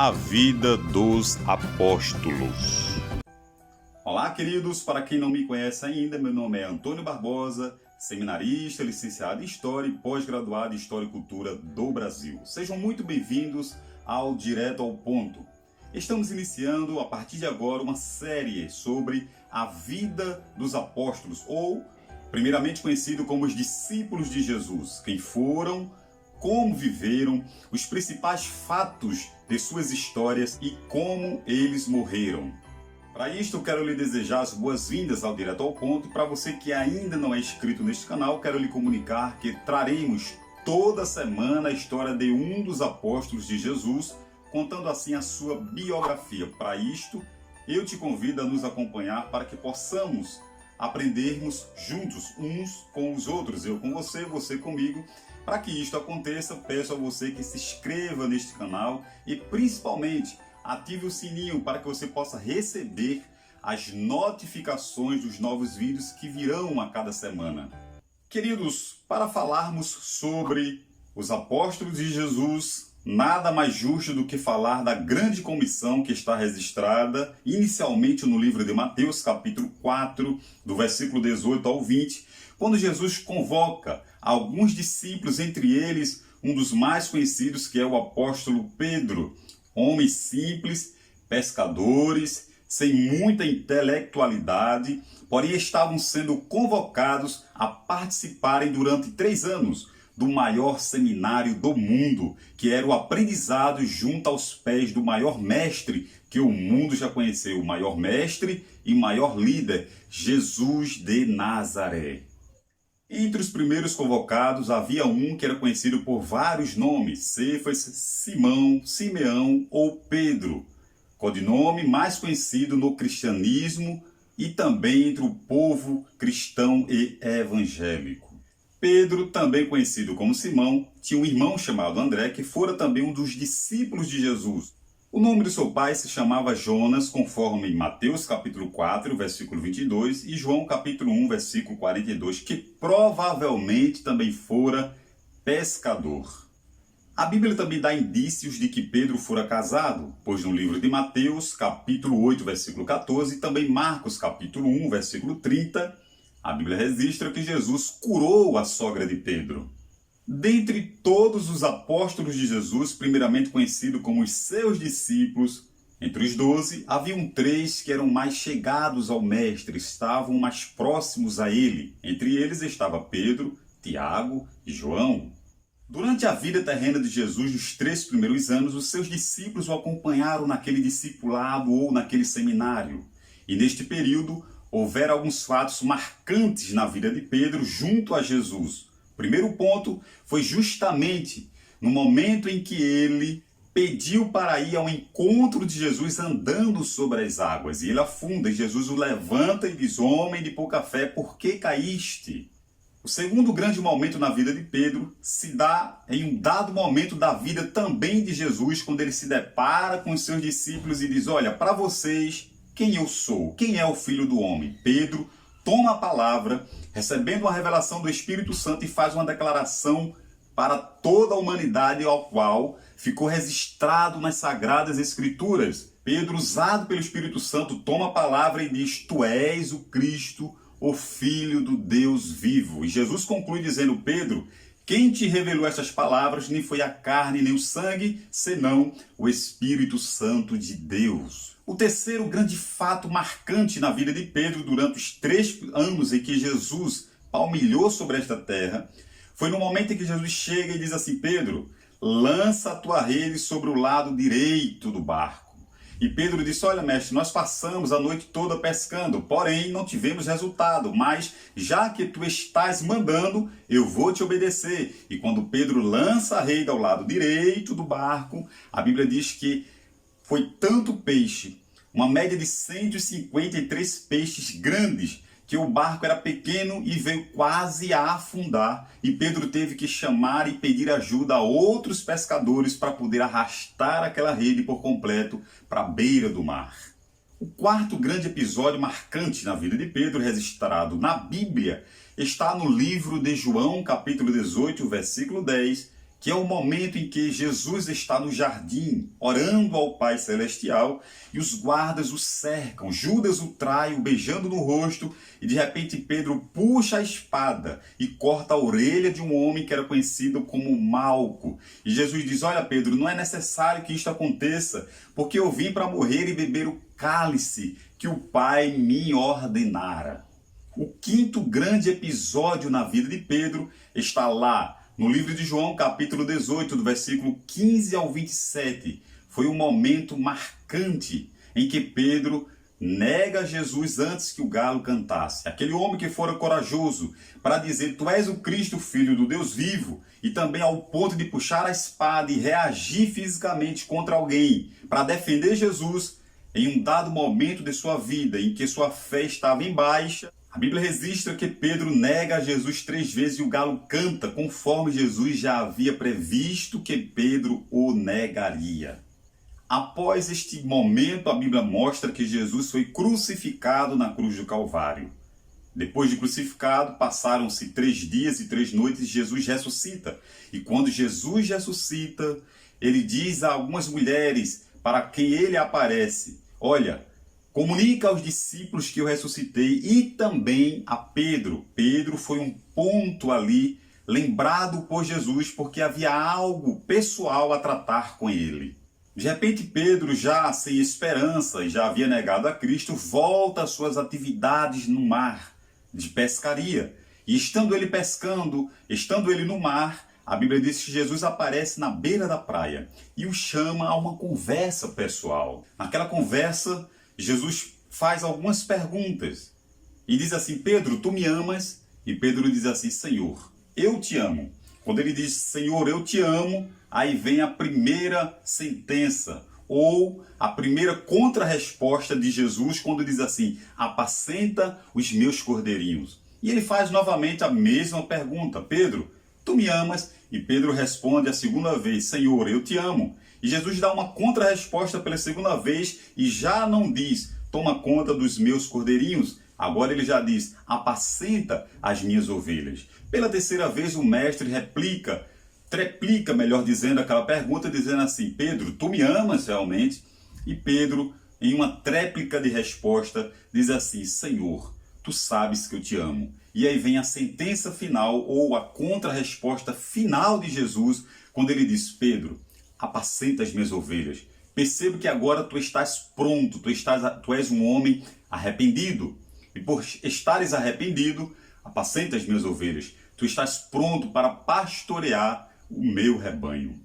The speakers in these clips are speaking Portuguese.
A vida dos apóstolos. Olá, queridos! Para quem não me conhece ainda, meu nome é Antônio Barbosa, seminarista, licenciado em História e pós-graduado em História e Cultura do Brasil. Sejam muito bem-vindos ao Direto ao Ponto. Estamos iniciando, a partir de agora, uma série sobre a vida dos apóstolos, ou, primeiramente conhecido como os discípulos de Jesus. Quem foram, como viveram, os principais fatos de suas histórias e como eles morreram. Para isto, eu quero lhe desejar as boas-vindas ao Direto ao Ponto. Para você que ainda não é inscrito neste canal, quero lhe comunicar que traremos toda semana a história de um dos apóstolos de Jesus, contando assim a sua biografia. Para isto, eu te convido a nos acompanhar para que possamos aprendermos juntos, uns com os outros, eu com você, você comigo. Para que isto aconteça, peço a você que se inscreva neste canal e principalmente ative o sininho para que você possa receber as notificações dos novos vídeos que virão a cada semana. Queridos, para falarmos sobre os apóstolos de Jesus, nada mais justo do que falar da grande comissão que está registrada inicialmente no livro de Mateus, capítulo 4, do versículo 18 ao 20, quando Jesus convoca alguns discípulos, entre eles um dos mais conhecidos, que é o apóstolo Pedro. Homens simples, pescadores, sem muita intelectualidade, porém estavam sendo convocados a participarem durante 3 anos do maior seminário do mundo, que era o aprendizado junto aos pés do maior mestre que o mundo já conheceu, o maior mestre e maior líder, Jesus de Nazaré. Entre os primeiros convocados havia um que era conhecido por vários nomes: Cefas, Simão, Simeão ou Pedro, codinome mais conhecido no cristianismo e também entre o povo cristão e evangélico. Pedro, também conhecido como Simão, tinha um irmão chamado André, que fora também um dos discípulos de Jesus. O nome do seu pai se chamava Jonas, conforme Mateus capítulo 4, versículo 22, e João capítulo 1, versículo 42, que provavelmente também fora pescador. A Bíblia também dá indícios de que Pedro fora casado, pois no livro de Mateus, capítulo 8, versículo 14, e também Marcos capítulo 1, versículo 30, a Bíblia registra que Jesus curou a sogra de Pedro. Dentre todos os apóstolos de Jesus, primeiramente conhecido como os seus discípulos, entre os 12, haviam 3 que eram mais chegados ao mestre, estavam mais próximos a ele. Entre eles estava Pedro, Tiago e João. Durante a vida terrena de Jesus, nos 3 primeiros anos, os seus discípulos o acompanharam naquele discipulado ou naquele seminário. E neste período, houveram alguns fatos marcantes na vida de Pedro junto a Jesus. O primeiro ponto foi justamente no momento em que ele pediu para ir ao encontro de Jesus andando sobre as águas. E ele afunda, e Jesus o levanta e diz: homem de pouca fé, por que caíste? O segundo grande momento na vida de Pedro se dá em um dado momento da vida também de Jesus, quando ele se depara com os seus discípulos e diz: olha, para vocês, quem eu sou? Quem é o Filho do Homem? Pedro toma a palavra, recebendo uma revelação do Espírito Santo, e faz uma declaração para toda a humanidade, ao qual ficou registrado nas Sagradas Escrituras. Pedro, usado pelo Espírito Santo, toma a palavra e diz: tu és o Cristo, o Filho do Deus vivo. E Jesus conclui dizendo: Pedro, quem te revelou essas palavras nem foi a carne nem o sangue, senão o Espírito Santo de Deus. O terceiro grande fato marcante na vida de Pedro durante os 3 anos em que Jesus palmilhou sobre esta terra foi no momento em que Jesus chega e diz assim: Pedro, lança a tua rede sobre o lado direito do barco. E Pedro disse: olha, mestre, nós passamos a noite toda pescando, porém não tivemos resultado, mas já que tu estás mandando, eu vou te obedecer. E quando Pedro lança a rede ao lado direito do barco, a Bíblia diz que foi tanto peixe, uma média de 153 peixes grandes, que o barco era pequeno e veio quase a afundar. E Pedro teve que chamar e pedir ajuda a outros pescadores para poder arrastar aquela rede por completo para a beira do mar. O quarto grande episódio marcante na vida de Pedro, registrado na Bíblia, está no livro de João, capítulo 18, versículo 10, que é o momento em que Jesus está no jardim, orando ao Pai Celestial, e os guardas o cercam. Judas o trai, o beijando no rosto, e de repente Pedro puxa a espada e corta a orelha de um homem que era conhecido como Malco. E Jesus diz: olha, Pedro, não é necessário que isto aconteça, porque eu vim para morrer e beber o cálice que o Pai me ordenara. O quinto grande episódio na vida de Pedro está lá no livro de João, capítulo 18, do versículo 15 ao 27. Foi um momento marcante em que Pedro nega Jesus antes que o galo cantasse. Aquele homem que fora corajoso para dizer: tu és o Cristo, filho do Deus vivo, e também ao ponto de puxar a espada e reagir fisicamente contra alguém para defender Jesus em um dado momento de sua vida em que sua fé estava em baixa. A Bíblia registra que Pedro nega a Jesus 3 vezes e o galo canta, conforme Jesus já havia previsto que Pedro o negaria. Após este momento, a Bíblia mostra que Jesus foi crucificado na cruz do Calvário. Depois de crucificado, passaram-se 3 dias e 3 noites e Jesus ressuscita. E quando Jesus ressuscita, ele diz a algumas mulheres para quem ele aparece: olha, comunica aos discípulos que eu ressuscitei, e também a Pedro. Pedro foi um ponto ali lembrado por Jesus porque havia algo pessoal a tratar com ele. De repente Pedro, já sem esperança e já havia negado a Cristo, volta às suas atividades no mar de pescaria. E estando ele pescando, estando ele no mar, a Bíblia diz que Jesus aparece na beira da praia e o chama a uma conversa pessoal. Naquela conversa, Jesus faz algumas perguntas e diz assim: Pedro, tu me amas? E Pedro diz assim: Senhor, eu te amo. Quando ele diz Senhor, eu te amo, aí vem a primeira sentença, ou a primeira contra-resposta de Jesus, quando diz assim: apacenta os meus cordeirinhos. E ele faz novamente a mesma pergunta: Pedro, tu me amas? E Pedro responde a segunda vez: Senhor, eu te amo. E Jesus dá uma contra-resposta pela segunda vez e já não diz: toma conta dos meus cordeirinhos. Agora ele já diz: apacenta as minhas ovelhas. Pela terceira vez o mestre treplica, melhor dizendo, aquela pergunta, dizendo assim: Pedro, tu me amas realmente? E Pedro, em uma tréplica de resposta, diz assim: Senhor, tu sabes que eu te amo. E aí vem a sentença final, ou a contra-resposta final de Jesus, quando ele diz: Pedro, apacenta as minhas ovelhas. Percebo que agora tu estás pronto, tu és um homem arrependido. E por estares arrependido, apacenta as minhas ovelhas. Tu estás pronto para pastorear o meu rebanho.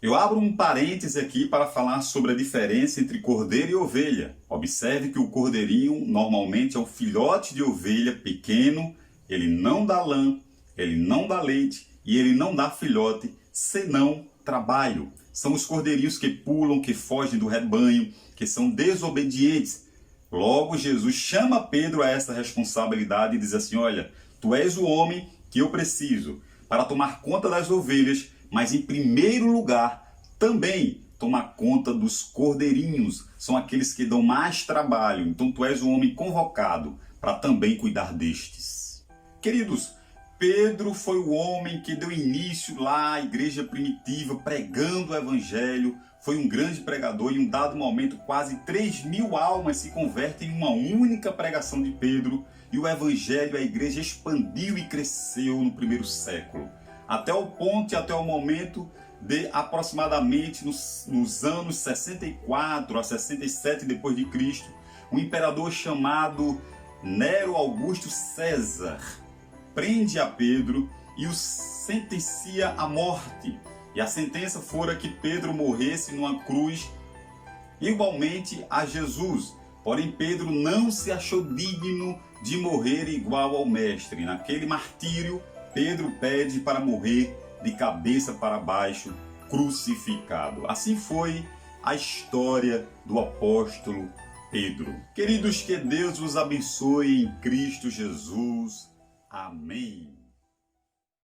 Eu abro um parêntese aqui para falar sobre a diferença entre cordeiro e ovelha. Observe que o cordeirinho normalmente é um filhote de ovelha pequeno, ele não dá lã, ele não dá leite e ele não dá filhote, senão trabalho. São os cordeirinhos que pulam, que fogem do rebanho, que são desobedientes. Logo, Jesus chama Pedro a essa responsabilidade e diz assim: olha, tu és o homem que eu preciso para tomar conta das ovelhas, mas em primeiro lugar também tomar conta dos cordeirinhos. São aqueles que dão mais trabalho. Então tu és o homem convocado para também cuidar destes. Queridos, Pedro foi o homem que deu início lá à igreja primitiva, pregando o evangelho. Foi um grande pregador e em um dado momento quase 3.000 almas se convertem em uma única pregação de Pedro. E o evangelho, a igreja expandiu e cresceu no primeiro século. Até o ponto e até o momento de aproximadamente nos anos 64 a 67 depois de Cristo, um imperador chamado Nero Augusto César prende a Pedro e o sentencia à morte. E a sentença fora que Pedro morresse numa cruz igualmente a Jesus. Porém, Pedro não se achou digno de morrer igual ao mestre. Naquele martírio, Pedro pede para morrer de cabeça para baixo, crucificado. Assim foi a história do apóstolo Pedro. Queridos, que Deus vos abençoe em Cristo Jesus. Amém.